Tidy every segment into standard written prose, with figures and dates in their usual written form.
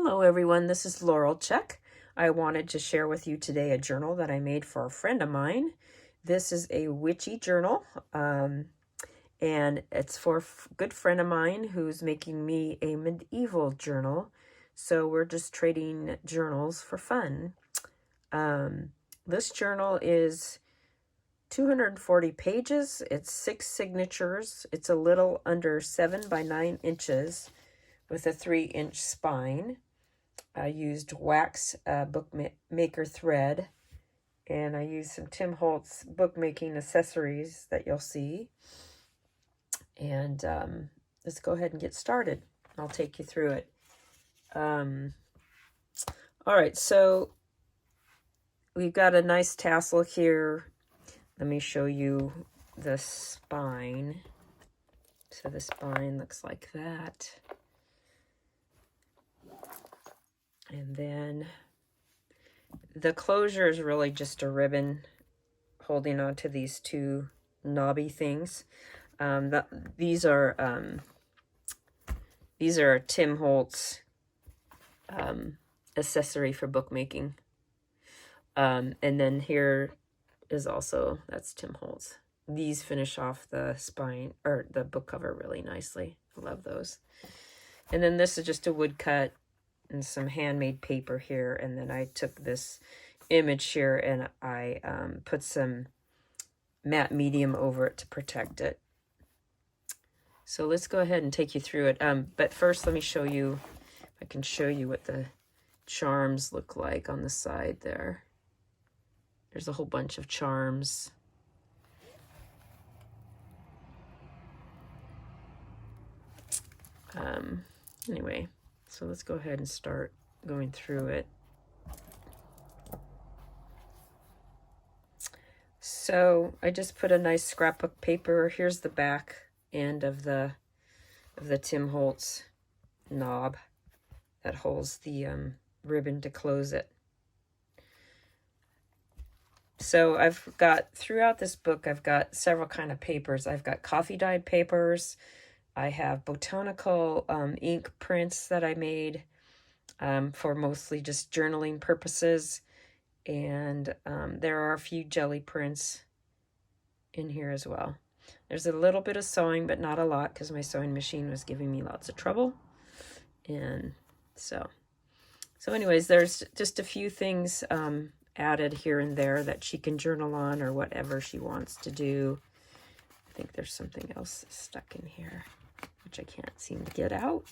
Hello everyone, this is Laurel Check. I wanted to share with you today a journal that I made for a friend of mine. This is a witchy journal, and it's for a good friend of mine who's making me a medieval journal. So we're just trading journals for fun. This journal is 240 pages. It's 6 signatures. It's a little under 7 by 9 inches with a 3-inch spine. I used wax bookmaker thread, and I used some Tim Holtz bookmaking accessories that you'll see. And let's go ahead and get started. I'll take you through it. All right, so we've got a nice tassel here. Let me show you the spine. So the spine looks like that. And then the closure is really just a ribbon holding on to these two knobby things. These are Tim Holtz accessory for bookmaking. And then here is also, that's Tim Holtz. These finish off the spine, or the book cover, really nicely. I love those. And then this is just a woodcut and some handmade paper here, and then I took this image here and I put some matte medium over it to protect it. So let's go ahead and take you through it. But first, let me show you, I can show you what the charms look like on the side there. There's a whole bunch of charms. Anyway, so let's go ahead and start going through it. So I just put a nice scrapbook paper. Here's the back end of the Tim Holtz knob that holds the ribbon to close it. So I've got, throughout this book, I've got several kind of papers. I've got coffee dyed papers. I have botanical ink prints that I made for mostly just journaling purposes. And there are a few Gelli prints in here as well. There's a little bit of sewing, but not a lot because my sewing machine was giving me lots of trouble. And so anyways, there's just a few things added here and there that she can journal on or whatever she wants to do. I think there's something else stuck in here, which I can't seem to get out.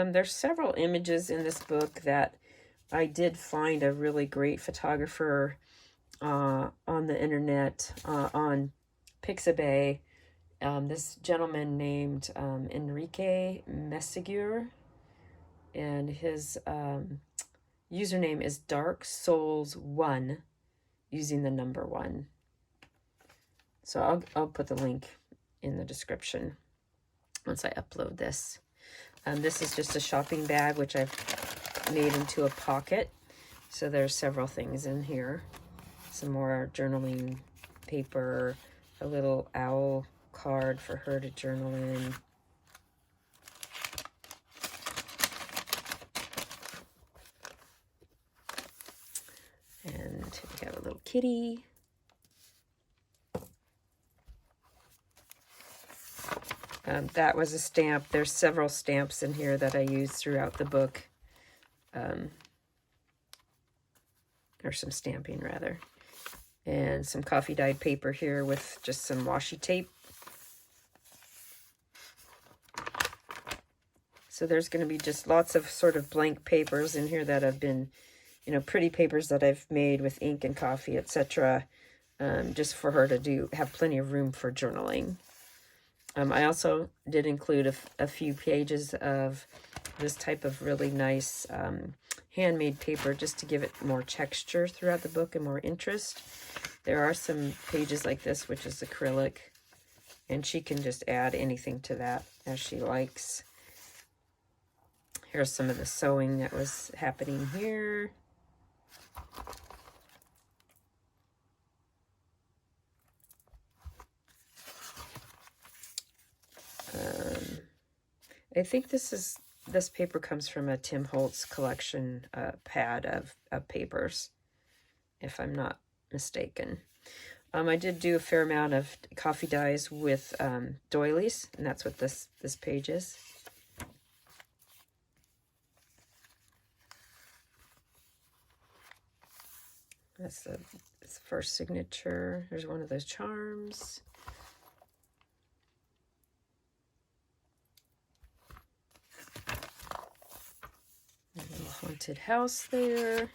There's several images in this book that I did find a really great photographer on the internet, on Pixabay. This gentleman named Enrique Messeguer, and his username is DarkSouls1, using the number 1. So I'll put the link in the description once I upload this. This is just a shopping bag, which I've made into a pocket. So there's several things in here. Some more journaling paper, a little owl card for her to journal in. And we got a little kitty. That was a stamp. There's several stamps in here that I used throughout the book. Or some stamping, rather. And some coffee dyed paper here with just some washi tape. So there's going to be just lots of sort of blank papers in here that have been, you know, pretty papers that I've made with ink and coffee, etc. Just for her to have plenty of room for journaling. I also did include a few pages of this type of really nice handmade paper just to give it more texture throughout the book and more interest. There are some pages like this, which is acrylic, and she can just add anything to that as she likes. Here's some of the sewing that was happening here. I think this paper comes from a Tim Holtz collection pad of papers, if I'm not mistaken. I did do a fair amount of coffee dyes with doilies, and that's what this page is. That's the first signature. There's one of those charms. A little haunted house there.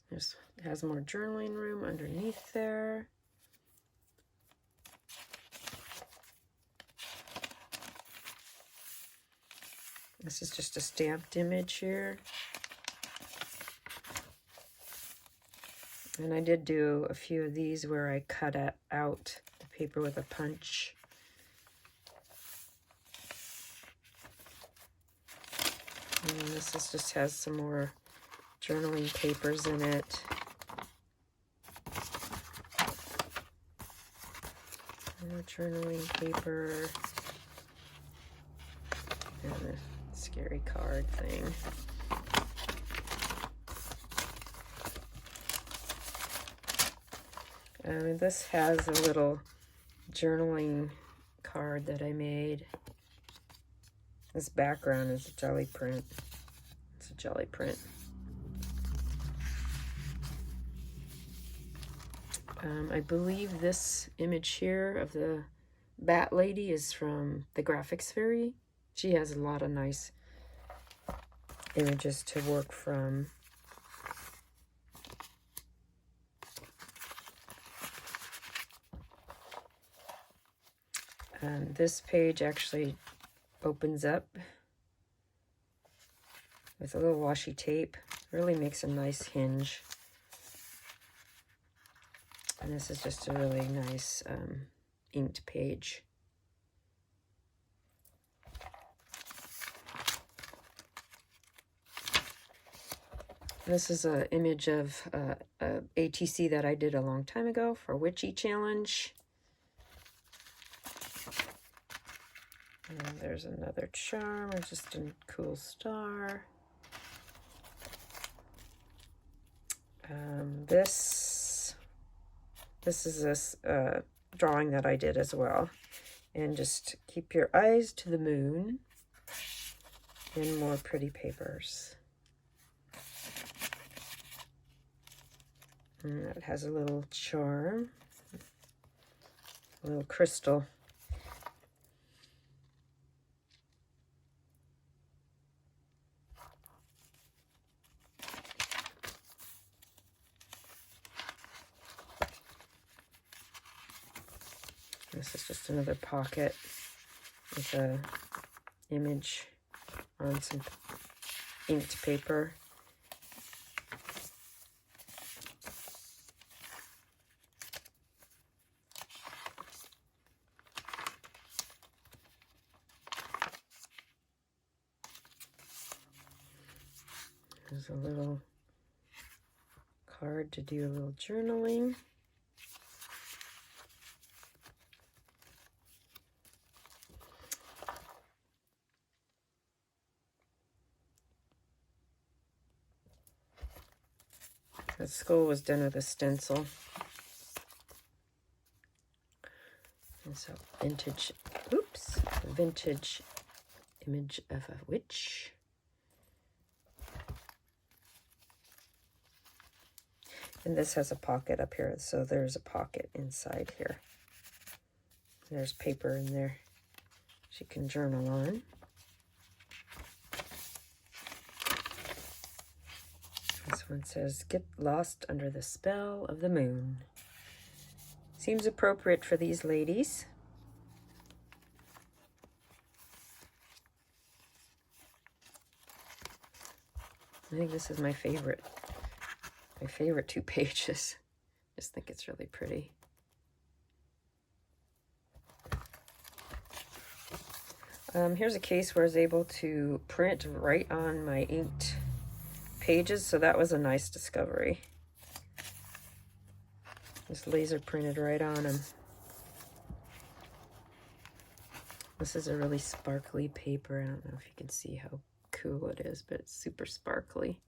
It has more journaling room underneath there. This is just a stamped image here. And I did do a few of these where I cut out the paper with a punch. And this just has some more journaling papers in it. More journaling paper. And the scary card thing. This has a little journaling card that I made. This background is a jelly print. It's a jelly print. I believe this image here of the bat lady is from the Graphics Fairy. She has a lot of nice images to work from. This page actually opens up with a little washi tape. Really makes a nice hinge. And this is just a really nice inked page. This is an image of a ATC that I did a long time ago for Witchy Challenge. And there's another charm, or just a cool star. This is this drawing that I did as well. And just keep your eyes to the moon. And more pretty papers. And it has a little charm, a little crystal. This is just another pocket with a image on some inked paper. There's a little card to do a little journaling. The skull was done with a stencil. And so vintage image of a witch. And this has a pocket up here, so there's a pocket inside here. There's paper in there she can journal on. This one says, "Get lost under the spell of the moon." Seems appropriate for these ladies. I think this is my favorite two pages. Just think it's really pretty. Here's a case where I was able to print right on my inked pages, so that was a nice discovery. Just laser printed right on them. This is a really sparkly paper. I don't know if you can see how cool it is, but it's super sparkly.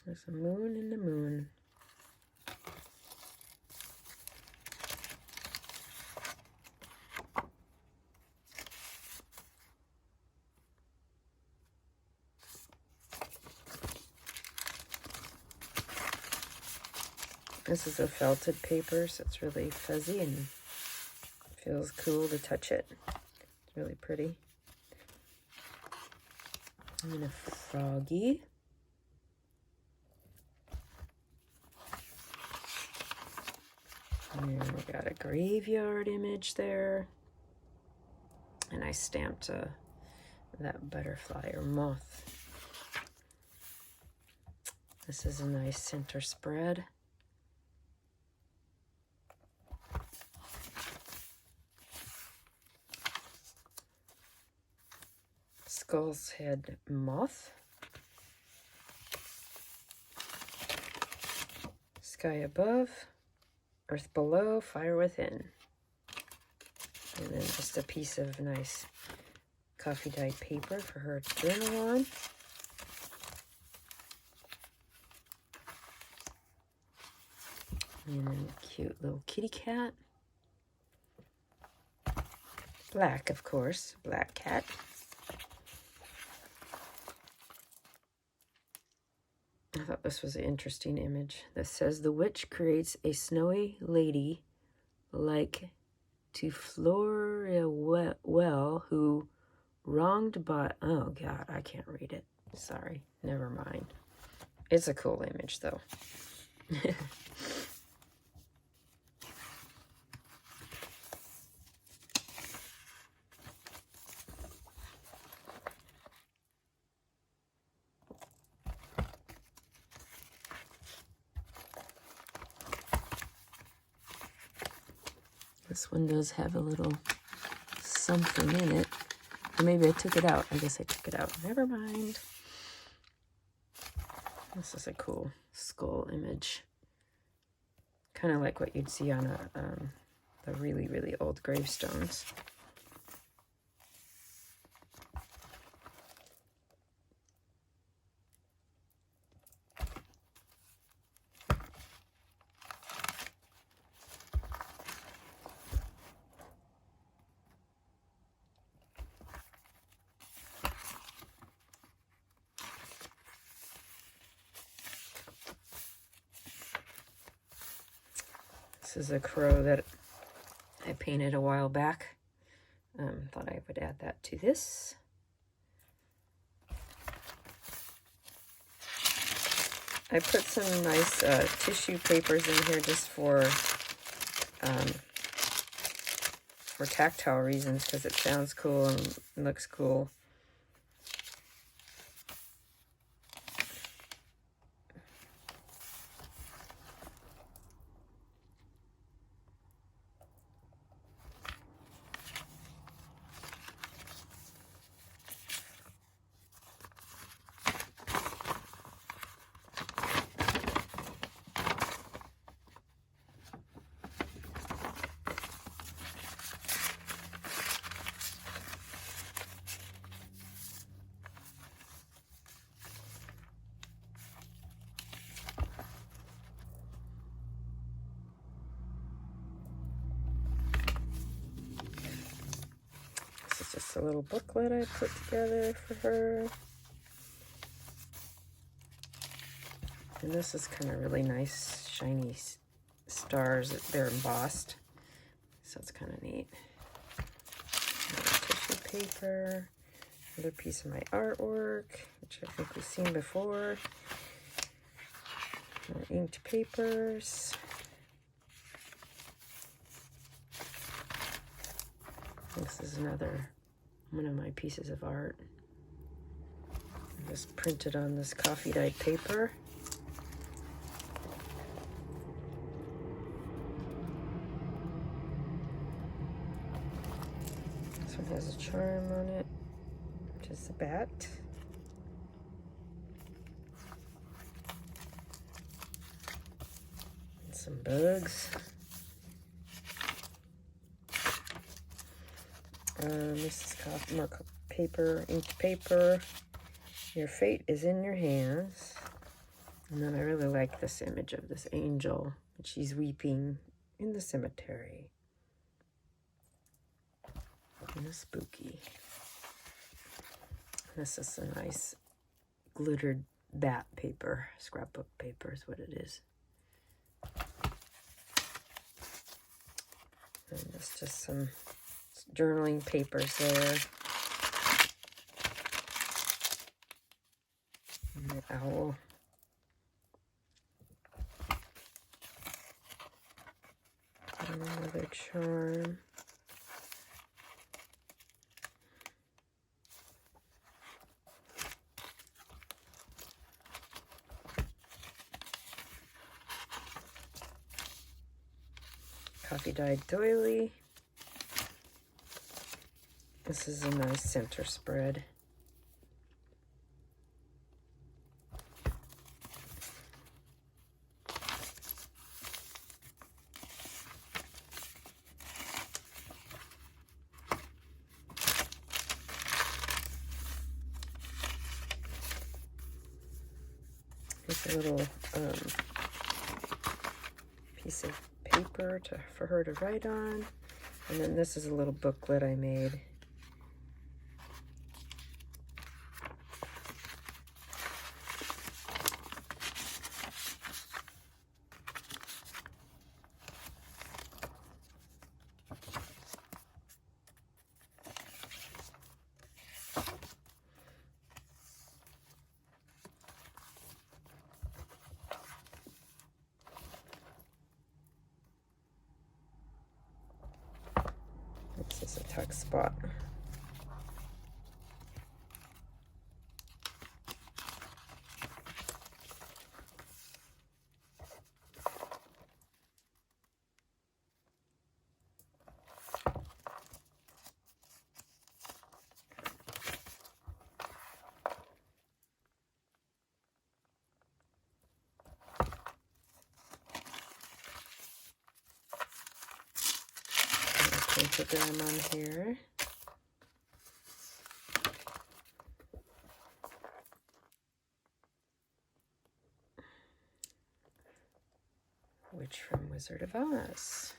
There's a moon in the moon. This is a felted paper, so it's really fuzzy and feels cool to touch it. It's really pretty. And a froggy. And we got a graveyard image there. And I stamped that butterfly or moth. This is a nice center spread. Skull's head moth. Sky above, earth below, fire within. And then just a piece of nice coffee dyed paper for her to journal on. And then a cute little kitty cat. Black, of course, black cat. I thought this was an interesting image. This says, the witch creates a snowy lady like to floor a well who wronged by... Oh, God, I can't read it. Sorry, never mind. It's a cool image, though. This one does have a little something in it. Or maybe I took it out. I guess I took it out. Never mind. This is a cool skull image. Kind of like what you'd see on the really, really old gravestones. This is a crow that I painted a while back. Thought I would add that to this. I put some nice tissue papers in here just for tactile reasons, because it sounds cool and looks cool. Just a little booklet I put together for her. And this is kind of really nice, shiny stars. They're embossed, so it's kind of neat. Tissue paper, another piece of my artwork, which I think we've seen before. More inked papers. This is another one of my pieces of art. Just printed on this coffee dyed paper. This one has a charm on it, which is the bat. And some bugs. This is more paper, inked paper. Your fate is in your hands. And then I really like this image of this angel, and she's weeping in the cemetery. Kind of spooky. This is a nice glittered bat paper. Scrapbook paper is what it is. And there's just some journaling papers there. And the owl. And another charm. Coffee dyed doily. This is a nice center spread. Here's a little piece of paper for her to write on. And then this is a little booklet I made. This is a tuck spot. Pentagram on here. Witch from Wizard of Oz.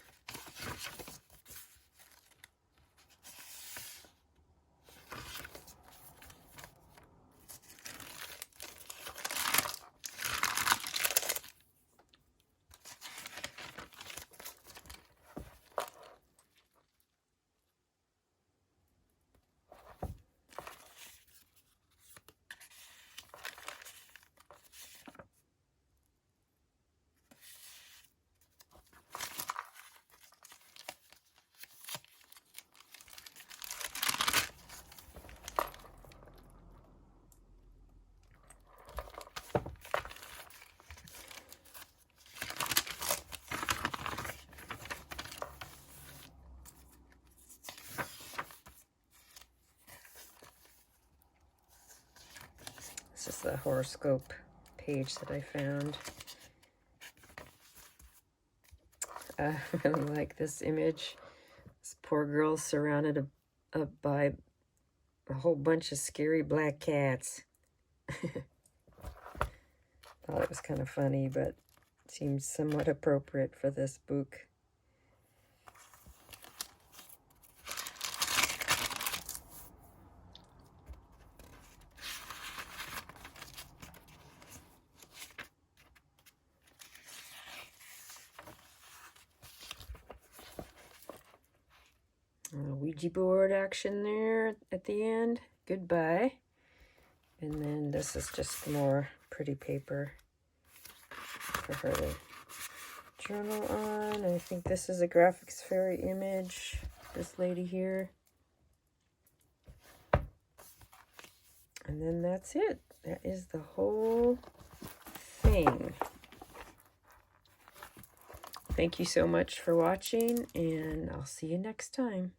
This is the horoscope page that I found. I really like this image. This poor girl surrounded by a whole bunch of scary black cats. Thought it was kind of funny, but seems somewhat appropriate for this book. Ouija board action there at the end. Goodbye. And then this is just more pretty paper for her to journal on. I think this is a graphics fairy image. This lady here. And And then that's it. That is the whole thing. Thank you so much for watching, and I'll see you next time.